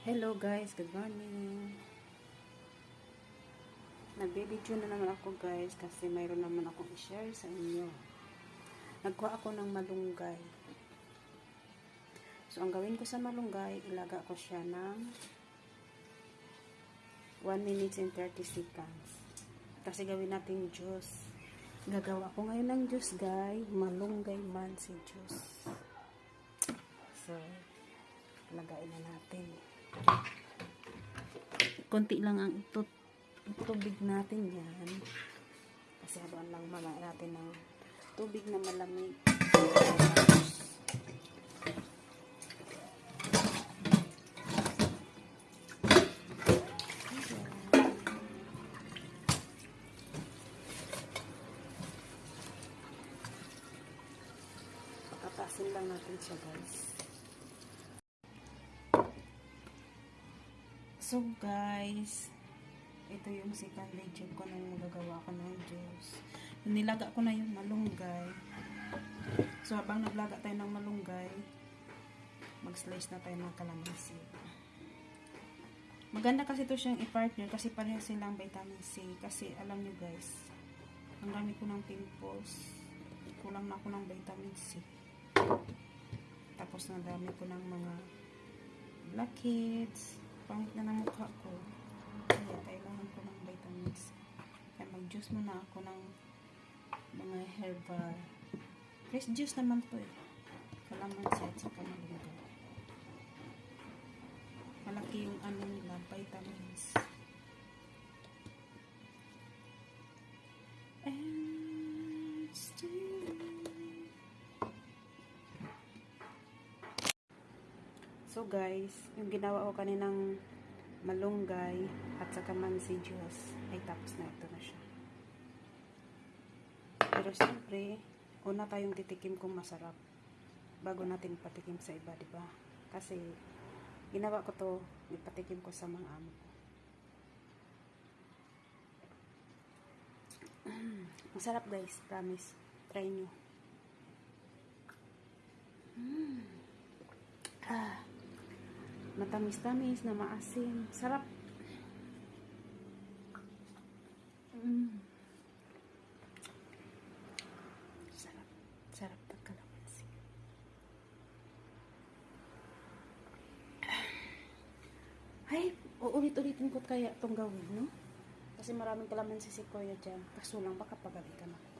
Hello guys, good morning. Nagbe-video na naman ako guys kasi mayroon naman akong i-share sa inyo. Nagkuha ako ng malunggay. So ang gawin ko sa malunggay, ilaga ko siya ng 1 minute and 30 seconds. Kasi gawin natin juice. Gagawa ko ngayon ng juice guys, malunggay mansi juice. So lagain na natin. Konti lang ang tubig natin yan. Kasi habang lang mamain natin ng tubig na malamig. Pakatasin lang natin siya guys. So guys, ito yung second video ko nang magagawa ko ng juice. Nilaga ko na yung malunggay. So habang naglaga tayo ng malunggay, mag-slice na tayo ng kalamansi. Maganda kasi ito siyang i-partner kasi pareha silang vitamin C. Kasi alam nyo guys, ang dami ko ng pimples. Kulang na ako ng vitamin C. Tapos ang dami ko ng mga blackheads. Pangit na ng mukha ko. Kaya kailangan ko ng vitamins. Kaya mag-juice muna ako ng mga herbal. Fresh juice naman to eh. Kalamansi at saka malunggay. Malaki yung ano nila, vitamins. And still. So guys, yung ginawa ko kaninang malunggay at saka mansi juice ay tapos na, ito na siya. Pero siyempre, una tayong titikim kung masarap bago natin patikim sa iba, diba? Kasi ginawa ko to, ipatikim ko sa mga amo ko. Masarap guys, promise. Try nyo. Matamis-tamis na maasim. Sarap. Sarap. Sarap ng kalamansi. Ay, uulit-ulitin ko kaya itong gawin, no? Kasi maraming kalamansi si Kuya dyan. Kaso lang, baka pagalitan ako.